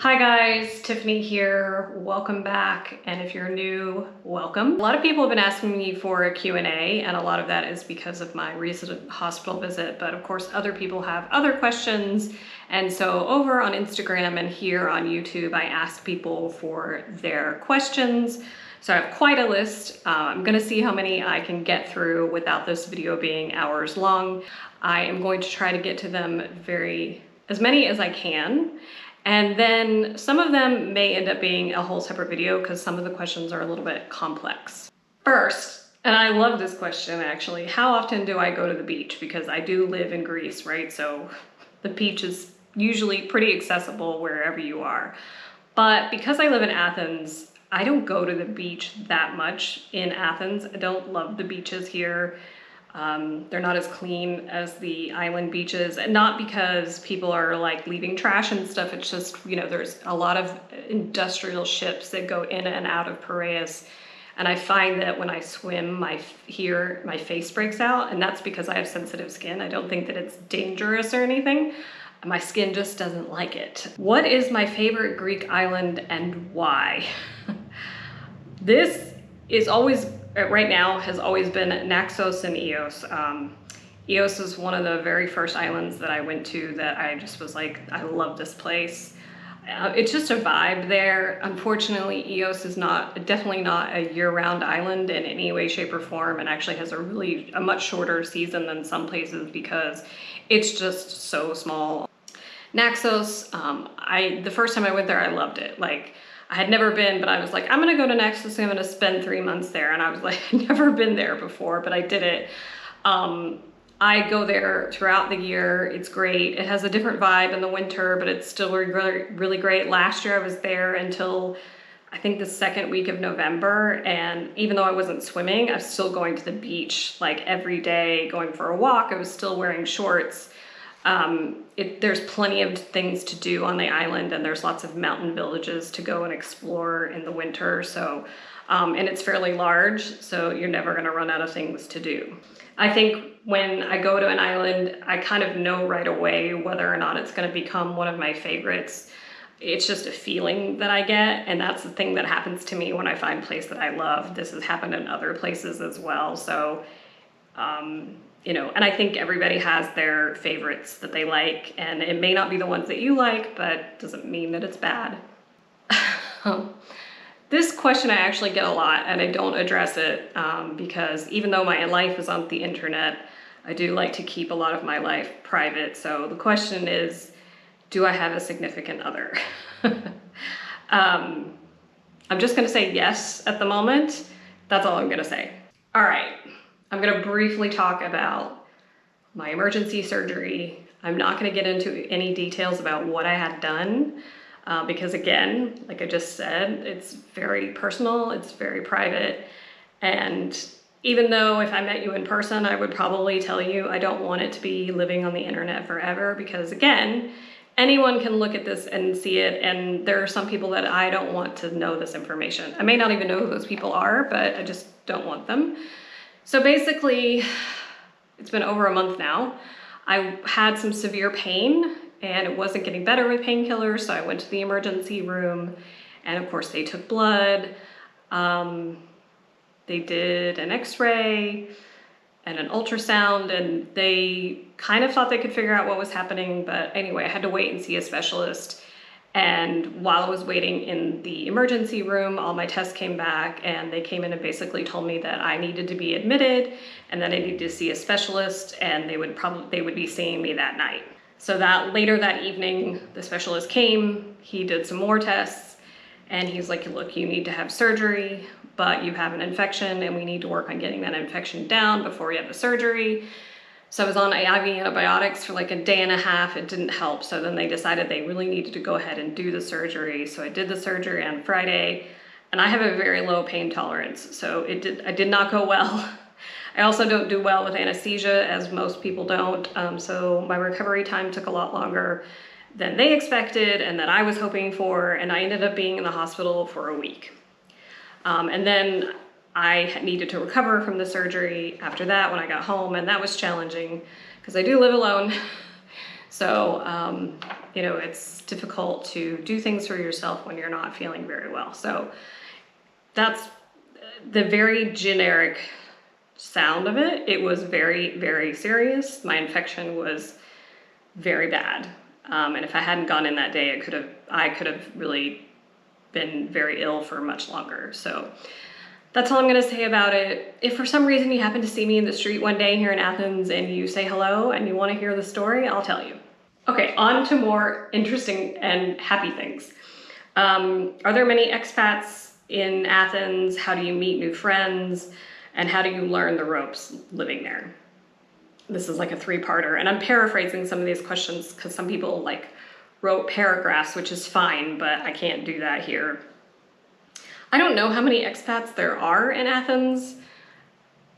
Hi guys, Tiffany here. Welcome back. And if you're new, welcome. A lot of people have been asking me for a Q&A, and a lot of that is because of my recent hospital visit. But of course, other people have other questions. And so over on Instagram and here on YouTube, I asked people for their questions. So I have quite a list. I'm gonna see how many I can get through without this video being hours long. I am going to try to get to them as many as I can. And then some of them may end up being a whole separate video because some of the questions are a little bit complex. First, and I love this question actually, how often do I go to the beach? Because I do live in Greece, right? So the beach is usually pretty accessible wherever you are. But because I live in Athens, I don't go to the beach that much in Athens. I don't love the beaches here. They're not as clean as the island beaches, and not because people are like leaving trash and stuff. It's just, you know, there's a lot of industrial ships that go in and out of Piraeus. And I find that when I swim, my face breaks out, and that's because I have sensitive skin. I don't think that it's dangerous or anything. My skin just doesn't like it. What is my favorite Greek island and why? This is always, right now, has always been Naxos and Eos. Eos is one of the very first islands that I went to that I just was like, I love this place. It's just a vibe there. Unfortunately, Eos is definitely not a year-round island in any way, shape, or form, and actually has a much shorter season than some places because it's just so small. Naxos, the first time I went there, I loved it. Like, I had never been, but I was like, I'm gonna go to Naxos, I'm gonna spend 3 months there. And I was like, I've never been there before, but I did it. I go there throughout the year. It's great. It has a different vibe in the winter, but it's still really, really great. Last year I was there until I think the second week of November. And even though I wasn't swimming, I was still going to the beach like every day, going for a walk. I was still wearing shorts. There's plenty of things to do on the island, and there's lots of mountain villages to go and explore in the winter. So, and it's fairly large, so you're never gonna run out of things to do. I think when I go to an island, I kind of know right away whether or not it's gonna become one of my favorites. It's just a feeling that I get, and that's the thing that happens to me when I find a place that I love. This has happened in other places as well. So, you know, and I think everybody has their favorites that they like, and it may not be the ones that you like, but doesn't mean that it's bad. This question I actually get a lot, and I don't address it because even though my life is on the internet, I do like to keep a lot of my life private. So the question is, do I have a significant other? I'm just gonna say yes at the moment. That's all I'm gonna say. All right. I'm gonna briefly talk about my emergency surgery. I'm not gonna get into any details about what I had done because again, like I just said, it's very personal, it's very private. And even though if I met you in person, I would probably tell you I don't want it to be living on the internet forever because again, anyone can look at this and see it, and there are some people that I don't want to know this information. I may not even know who those people are, but I just don't want them. So basically, it's been over a month now. I had some severe pain and it wasn't getting better with painkillers, so I went to the emergency room and of course they took blood. They did an x-ray and an ultrasound, and they kind of thought they could figure out what was happening, but anyway, I had to wait and see a specialist. And while I was waiting in the emergency room, all my tests came back, and they came in and basically told me that I needed to be admitted and that I needed to see a specialist, and they would be seeing me that night. So that later that evening, the specialist came, he did some more tests, and he's like, look, you need to have surgery, but you have an infection and we need to work on getting that infection down before we have the surgery. So I was on IV antibiotics for like a day and a half. It didn't help. So then they decided they really needed to go ahead and do the surgery. So I did the surgery on Friday, and I have a very low pain tolerance. So I did not go well. I also don't do well with anesthesia, as most people don't. So my recovery time took a lot longer than they expected and that I was hoping for. And I ended up being in the hospital for a week. And then I needed to recover from the surgery after that when I got home, and that was challenging because I do live alone. So, you know, it's difficult to do things for yourself when you're not feeling very well. So that's the very generic sound of it. It was very, very serious. My infection was very bad. And if I hadn't gone in that day, I could have really been very ill for much longer. So that's all I'm gonna say about it. If for some reason you happen to see me in the street one day here in Athens and you say hello and you wanna hear the story, I'll tell you. Okay, on to more interesting and happy things. Are there many expats in Athens? How do you meet new friends? And how do you learn the ropes living there? This is like a three-parter, and I'm paraphrasing some of these questions because some people like wrote paragraphs, which is fine, but I can't do that here. I don't know how many expats there are in Athens.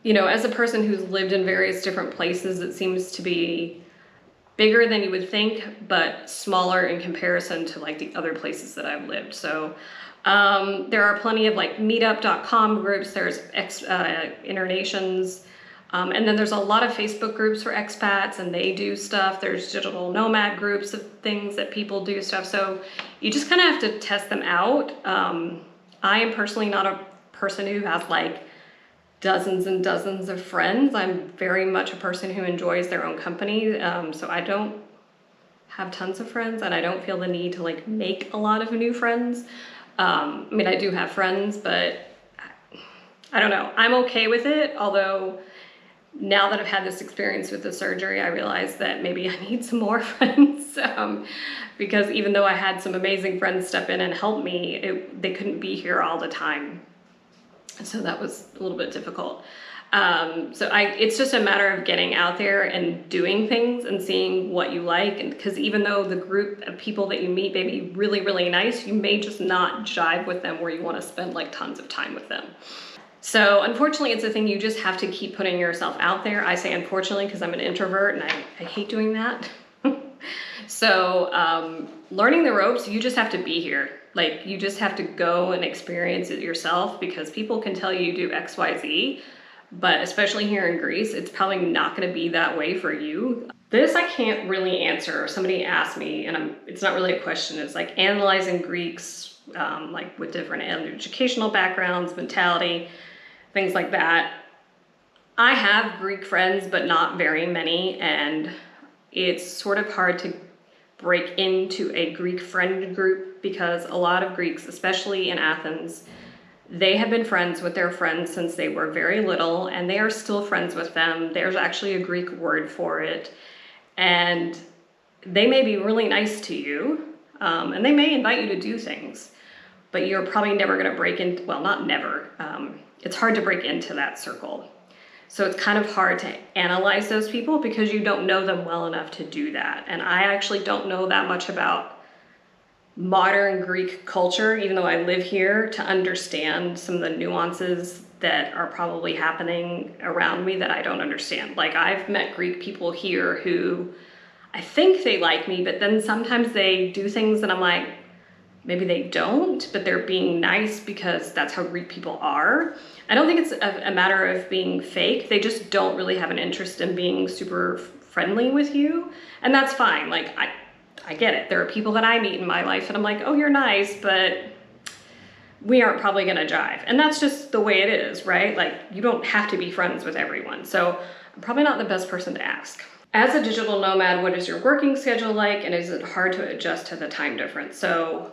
You know, as a person who's lived in various different places, it seems to be bigger than you would think, but smaller in comparison to like the other places that I've lived. So there are plenty of like meetup.com groups, there's internations, and then there's a lot of Facebook groups for expats and they do stuff. There's digital nomad groups of things that people do stuff. So you just kind of have to test them out. I am personally not a person who has like dozens and dozens of friends. I'm very much a person who enjoys their own company. So I don't have tons of friends and I don't feel the need to like make a lot of new friends. I mean, I do have friends, but I don't know. I'm okay with it. Although now that I've had this experience with the surgery, I realize that maybe I need some more friends. Because even though I had some amazing friends step in and help me, they couldn't be here all the time. So that was a little bit difficult. It's just a matter of getting out there and doing things and seeing what you like. And because even though the group of people that you meet may be really, really nice, you may just not jive with them where you want to spend like tons of time with them. So unfortunately, it's a thing you just have to keep putting yourself out there. I say unfortunately because I'm an introvert and I hate doing that. So learning the ropes, you just have to be here. Like you just have to go and experience it yourself because people can tell you do X, Y, Z, but especially here in Greece, it's probably not gonna be that way for you. This I can't really answer. Somebody asked me, and it's not really a question, it's like analyzing Greeks, like with different educational backgrounds, mentality, things like that. I have Greek friends, but not very many, and it's sort of hard to break into a Greek friend group because a lot of Greeks, especially in Athens, they have been friends with their friends since they were very little and they are still friends with them. There's actually a Greek word for it. And they may be really nice to you and they may invite you to do things, but you're probably never gonna break in, well, not never. It's hard to break into that circle. So it's kind of hard to analyze those people because you don't know them well enough to do that. And I actually don't know that much about modern Greek culture, even though I live here, to understand some of the nuances that are probably happening around me that I don't understand. Like I've met Greek people here who I think they like me, but then sometimes they do things and I'm like, maybe they don't, but they're being nice because that's how Greek people are. I don't think it's a matter of being fake. They just don't really have an interest in being super friendly with you. And that's fine. Like, I get it. There are people that I meet in my life and I'm like, oh, you're nice, but we aren't probably gonna jive. And that's just the way it is, right? Like, you don't have to be friends with everyone. So I'm probably not the best person to ask. As a digital nomad, what is your working schedule like? And is it hard to adjust to the time difference? So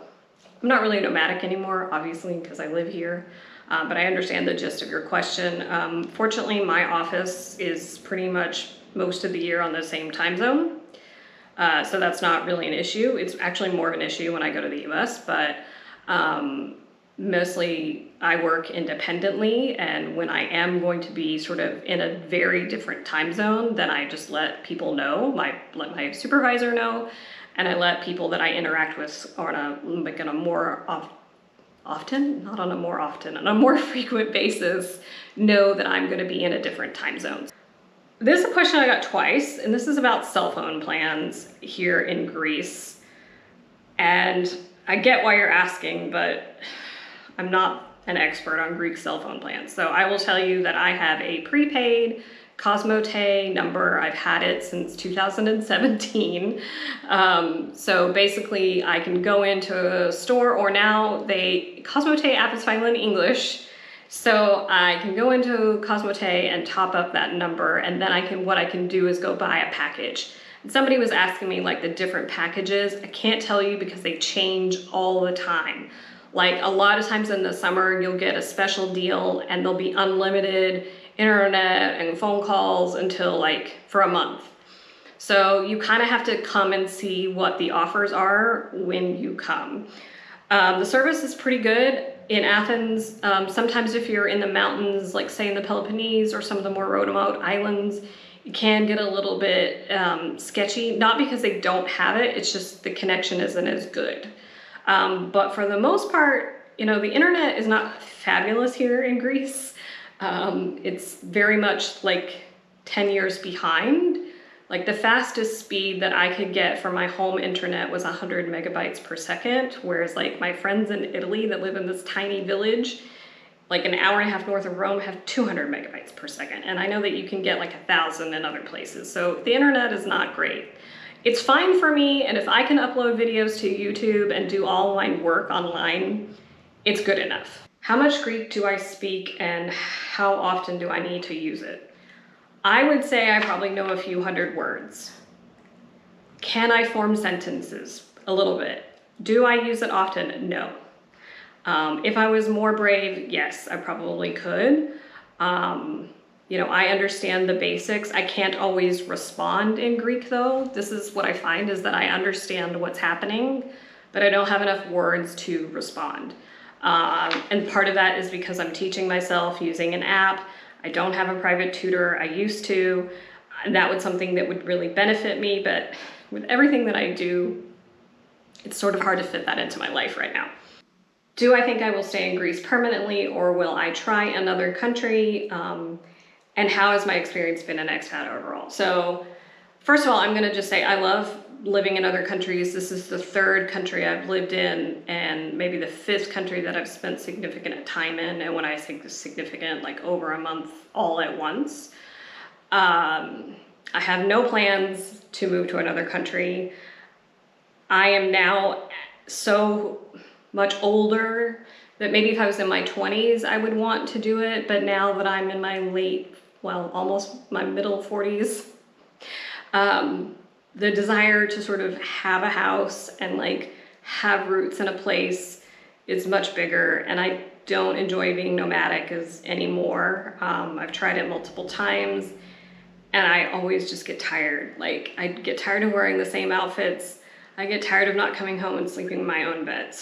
I'm not really nomadic anymore, obviously, because I live here, but I understand the gist of your question. Fortunately, my office is pretty much most of the year on the same time zone, so that's not really an issue. It's actually more of an issue when I go to the US, but mostly I work independently, and when I am going to be sort of in a very different time zone, then I just let people know, let my supervisor know, and I let people that I interact with on a more frequent basis know that I'm gonna be in a different time zone. This is a question I got twice, and this is about cell phone plans here in Greece. And I get why you're asking, but I'm not an expert on Greek cell phone plans. So I will tell you that I have a prepaid Cosmote number. I've had it since 2017. So basically I can go into a store, or now Cosmote app is finally in English. So I can go into Cosmote and top up that number, and then what I can do is go buy a package. And somebody was asking me like the different packages. I can't tell you because they change all the time. Like a lot of times in the summer, you'll get a special deal and there'll be unlimited internet and phone calls until like for a month. So you kind of have to come and see what the offers are when you come. The service is pretty good in Athens. Sometimes if you're in the mountains, like say in the Peloponnese or some of the more remote islands, it can get a little bit sketchy, not because they don't have it, it's just the connection isn't as good. But for the most part, you know, the internet is not fabulous here in Greece. It's very much like 10 years behind. Like the fastest speed that I could get for my home internet was 100 megabytes per second, whereas like my friends in Italy that live in this tiny village, like an hour and a half north of Rome, have 200 megabytes per second. And I know that you can get like 1,000 in other places. So the internet is not great. It's fine for me, and if I can upload videos to YouTube and do all my work online, it's good enough. How much Greek do I speak and how often do I need to use it? I would say I probably know a few hundred words. Can I form sentences? A little bit. Do I use it often? No. If I was more brave, yes, I probably could. You know, I understand the basics. I can't always respond in Greek though. This is what I find, is that I understand what's happening, but I don't have enough words to respond. And part of that is because I'm teaching myself using an app. I don't have a private tutor. I used to, and that was something that would really benefit me, but with everything that I do, it's sort of hard to fit that into my life right now. Do I think I will stay in Greece permanently, or will I try another country? And how has my experience been in expat overall? So first of all, I'm gonna just say I love living in other countries. This is the 3rd country I've lived in, and maybe the 5th country that I've spent significant time in. And when I say significant, like over a month all at once. I have no plans to move to another country. I am now so much older that maybe if I was in my 20s, I would want to do it. But now that I'm in my almost my middle 40s, the desire to sort of have a house and like have roots in a place is much bigger. And I don't enjoy being nomadic anymore. I've tried it multiple times and I always just get tired. Like I get tired of wearing the same outfits. I get tired of not coming home and sleeping in my own bed.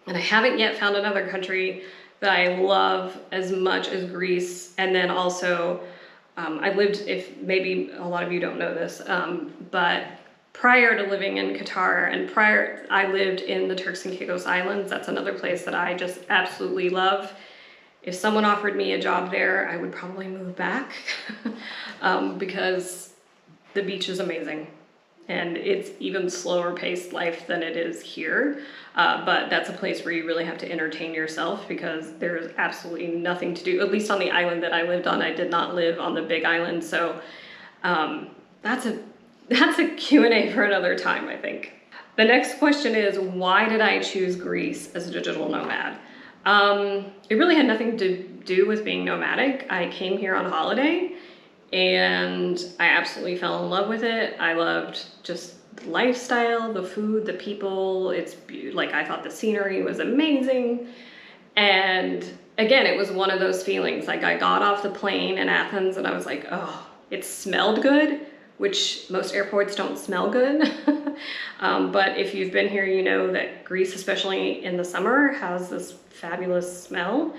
And I haven't yet found another country that I love as much as Greece. And then also, I lived, if maybe a lot of you don't know this, but prior to living in Qatar and I lived in the Turks and Caicos Islands. That's another place that I just absolutely love. If someone offered me a job there, I would probably move back because the beach is amazing. And it's even slower paced life than it is here. But that's a place where you really have to entertain yourself because there's absolutely nothing to do, at least on the island that I lived on. I did not live on the big island. So that's a Q&A for another time, I think. The next question is, why did I choose Greece as a digital nomad? It really had nothing to do with being nomadic. I came here on holiday and I absolutely fell in love with it. I loved just the lifestyle, the food, the people. It's like, I thought the scenery was amazing. And again, it was one of those feelings. Like I got off the plane in Athens and I was like, oh, it smelled good, which most airports don't smell good. But if you've been here, you know that Greece, especially in the summer, has this fabulous smell.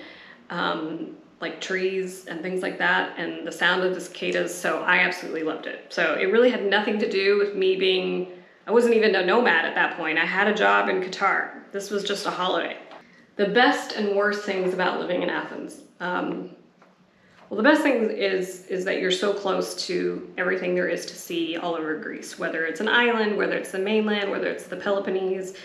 Like trees and things like that, and the sound of the cicadas. So I absolutely loved it. So it really had nothing to do with me I wasn't even a nomad at that point. I had a job in Qatar. This was just a holiday. The best and worst things about living in Athens. Well, the best thing is that you're so close to everything there is to see all over Greece, whether it's an island, whether it's the mainland, whether it's the Peloponnese.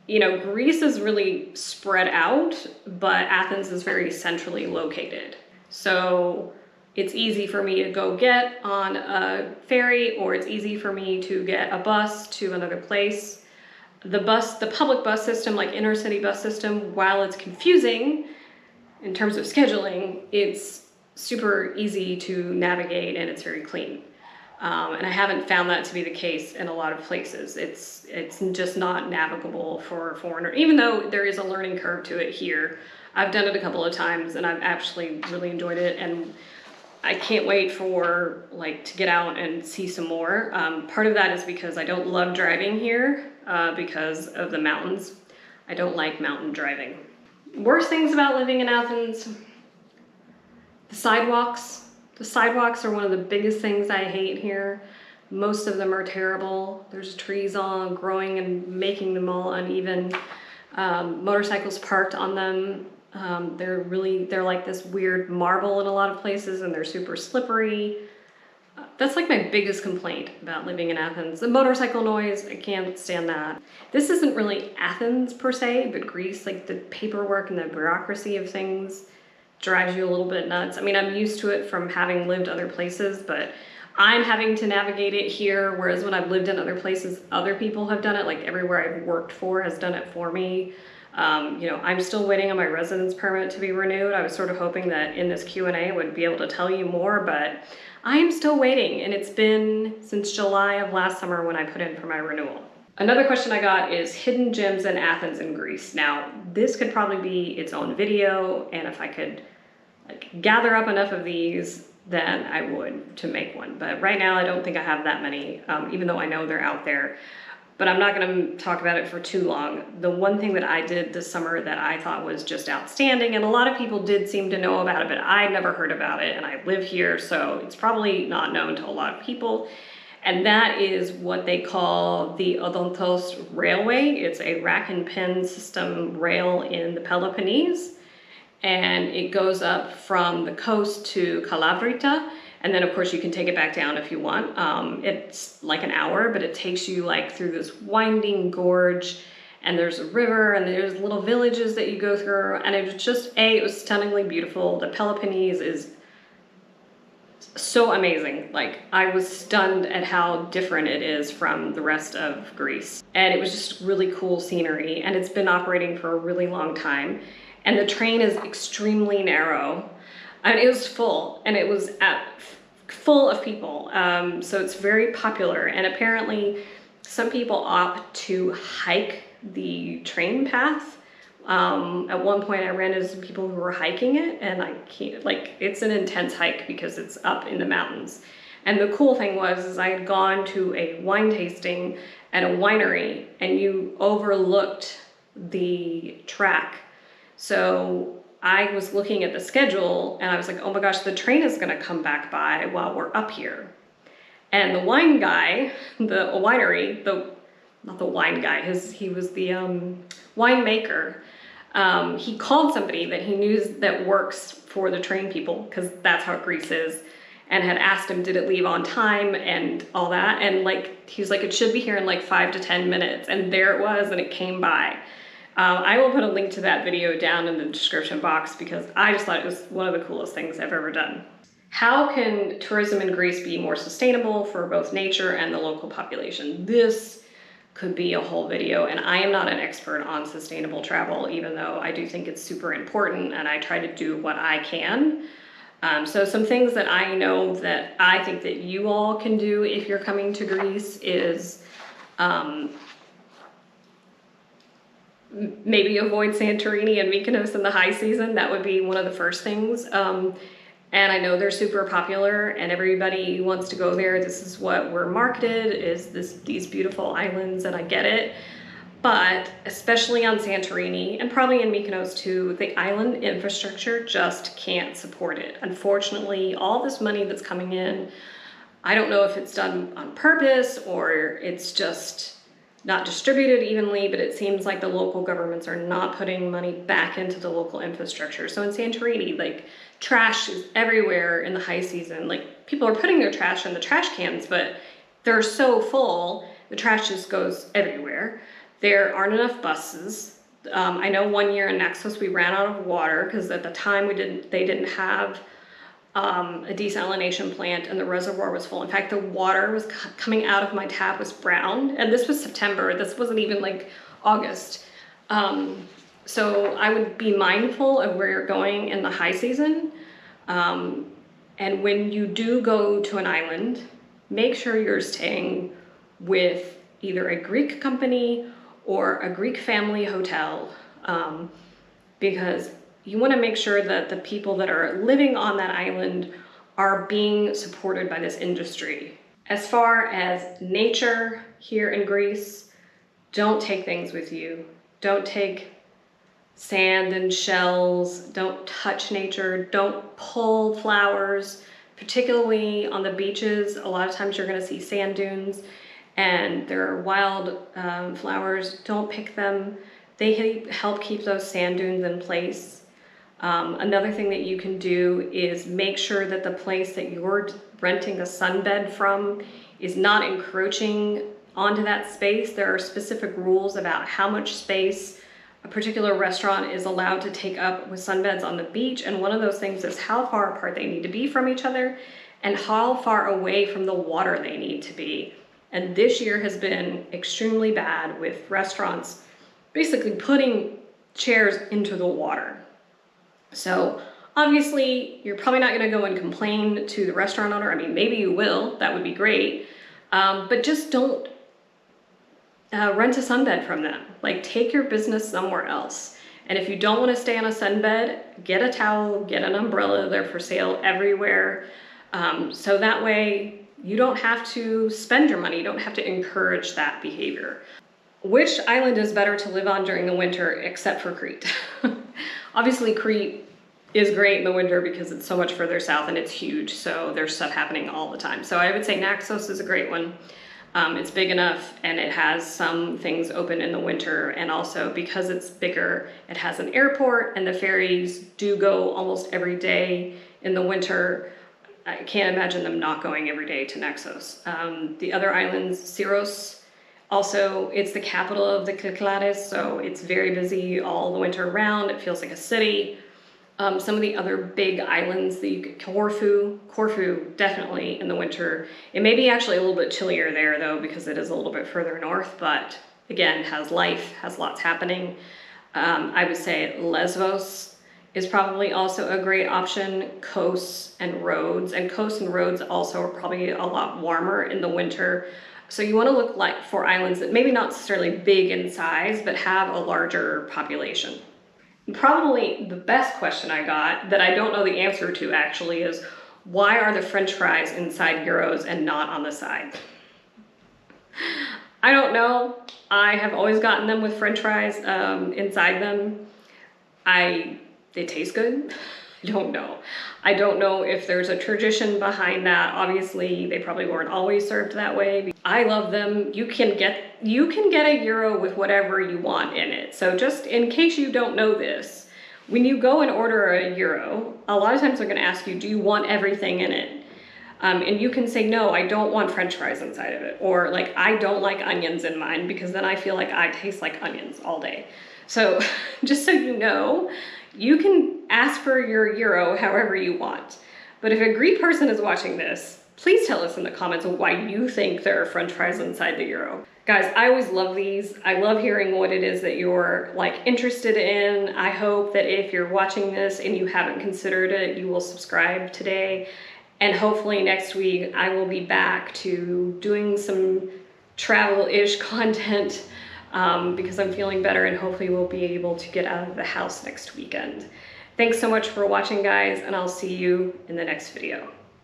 You know, Greece is really spread out, but Athens is very centrally located. So It's easy for me to go get on a ferry, or it's easy for me to get a bus to another place. The public bus system, like inner city bus system, while it's confusing in terms of scheduling, it's super easy to navigate and it's very clean. And I haven't found that to be the case in a lot of places. It's just not navigable for a foreigner, even though there is a learning curve to it here. I've done it a couple of times and I've actually really enjoyed it, and I can't wait for to get out and see some more. Part of that is because I don't love driving here because of the mountains. I don't like mountain driving. Worst things about living in Athens, the sidewalks. The sidewalks are one of the biggest things I hate here. Most of them are terrible. There's trees all growing and making them all uneven. Motorcycles parked on them. They're like this weird marble in a lot of places, and they're super slippery. That's like my biggest complaint about living in Athens. The motorcycle noise, I can't stand that. This isn't really Athens per se, but Greece, like the paperwork and the bureaucracy of things drives you a little bit nuts. I mean, I'm used to it from having lived other places, but I'm having to navigate it here, whereas when I've lived in other places, other people have done it. Like everywhere I've worked for has done it for me. I'm still waiting on my residence permit to be renewed. I was sort of hoping that in this Q&A I would be able to tell you more, but I am still waiting, and it's been since July of last summer when I put in for my renewal. Another question I got is hidden gems in Athens and Greece. Now, this could probably be its own video, and if I could gather up enough of these, then I would to make one. But right now, I don't think I have that many, even though I know they're out there. But I'm not gonna talk about it for too long. The one thing that I did this summer that I thought was just outstanding, and a lot of people did seem to know about it, but I'd never heard about it, and I live here, so it's probably not known to a lot of people. And that is what they call the Odontos Railway. It's a rack and pin system rail in the Peloponnese. And it goes up from the coast to Kalavrita. And then of course you can take it back down if you want. It's like an hour, but it takes you through this winding gorge, and there's a river, and there's little villages that you go through. And it was just, it was stunningly beautiful. The Peloponnese is so amazing. I was stunned at how different it is from the rest of Greece. And it was just really cool scenery, and it's been operating for a really long time. And the train is extremely narrow. And it was full, and it was full of people. So it's very popular, and apparently some people opt to hike the train path. At one point I ran into some people who were hiking it, and I can't, it's an intense hike because it's up in the mountains. And the cool thing was I had gone to a wine tasting at a winery, and you overlooked the track. So I was looking at the schedule, and I was like, oh my gosh, the train is gonna come back by while we're up here. And the wine guy, the winery, not the wine guy, he was the winemaker. He called somebody that he knew that works for the train people, because that's how Greece is, and had asked him, did it leave on time and all that? And he was like, it should be here in 5 to 10 minutes. And there it was, and it came by. I will put a link to that video down in the description box, because I just thought it was one of the coolest things I've ever done. How can tourism in Greece be more sustainable for both nature and the local population? This could be a whole video, and I am not an expert on sustainable travel, even though I do think it's super important, and I try to do what I can. So some things that I know that I think that you all can do if you're coming to Greece is maybe avoid Santorini and Mykonos in the high season. That would be one of the first things. And I know they're super popular and everybody wants to go there. This is what we're marketed, is these beautiful islands, and I get it. But especially on Santorini, and probably in Mykonos too, the island infrastructure just can't support it. Unfortunately, all this money that's coming in, I don't know if it's done on purpose or it's just not distributed evenly, but it seems like the local governments are not putting money back into the local infrastructure. So in Santorini, trash is everywhere in the high season. People are putting their trash in the trash cans, but they're so full, the trash just goes everywhere. There aren't enough buses. I know one year in Naxos we ran out of water because at the time they didn't have a desalination plant, and the reservoir was full. In fact, the water was coming out of my tap was brown, and this was September. This wasn't even like August. So I would be mindful of where you're going in the high season. And when you do go to an island, make sure you're staying with either a Greek company or a Greek family hotel, because you want to make sure that the people that are living on that island are being supported by this industry. As far as nature here in Greece, don't take things with you. Don't take sand and shells. Don't touch nature. Don't pull flowers, particularly on the beaches. A lot of times you're going to see sand dunes and there are wild flowers. Don't pick them. They help keep those sand dunes in place. Another thing that you can do is make sure that the place that you're renting a sunbed from is not encroaching onto that space. There are specific rules about how much space a particular restaurant is allowed to take up with sunbeds on the beach, and one of those things is how far apart they need to be from each other and how far away from the water they need to be. And this year has been extremely bad with restaurants basically putting chairs into the water. So obviously you're probably not going to go and complain to the restaurant owner. I mean, maybe you will, that would be great, but just don't rent a sunbed from them. Like, take your business somewhere else. And if you don't want to stay on a sunbed, get a towel, get an umbrella. They're for sale everywhere. So that way you don't have to spend your money. You don't have to encourage that behavior. Which island is better to live on during the winter except for Crete? Obviously Crete is great in the winter because it's so much further south and it's huge. So there's stuff happening all the time. So I would say Naxos is a great one. It's big enough and it has some things open in the winter, and also because it's bigger, it has an airport and the ferries do go almost every day in the winter. I can't imagine them not going every day to Naxos. The other islands, Gyros, also it's the capital of the Cyclades, so it's very busy all the winter round. It feels like a city. Some of the other big islands, Corfu, definitely in the winter. It may be actually a little bit chillier there though, because it is a little bit further north, but again, has life, has lots happening. I would say Lesbos is probably also a great option. Kos and Rhodes also are probably a lot warmer in the winter. So you want to look like for islands that maybe not necessarily big in size, but have a larger population. Probably the best question I got that I don't know the answer to actually is, why are the French fries inside gyros and not on the side? I don't know. I have always gotten them with French fries inside them. They taste good. I don't know. I don't know if there's a tradition behind that. Obviously, they probably weren't always served that way. I love them. You can get a gyro with whatever you want in it. So just in case you don't know this, when you go and order a gyro, a lot of times they're going to ask you, do you want everything in it? And you can say, no, I don't want French fries inside of it. Or like, I don't like onions in mine because then I feel like I taste like onions all day. So just so you know, you can ask for your gyro however you want. But if a Greek person is watching this, please tell us in the comments why you think there are French fries inside the gyro. Guys, I always love these. I love hearing what it is that you're like interested in. I hope that if you're watching this and you haven't considered it, you will subscribe today. And hopefully next week I will be back to doing some travel-ish content because I'm feeling better, and hopefully we'll be able to get out of the house next weekend. Thanks so much for watching, guys, and I'll see you in the next video.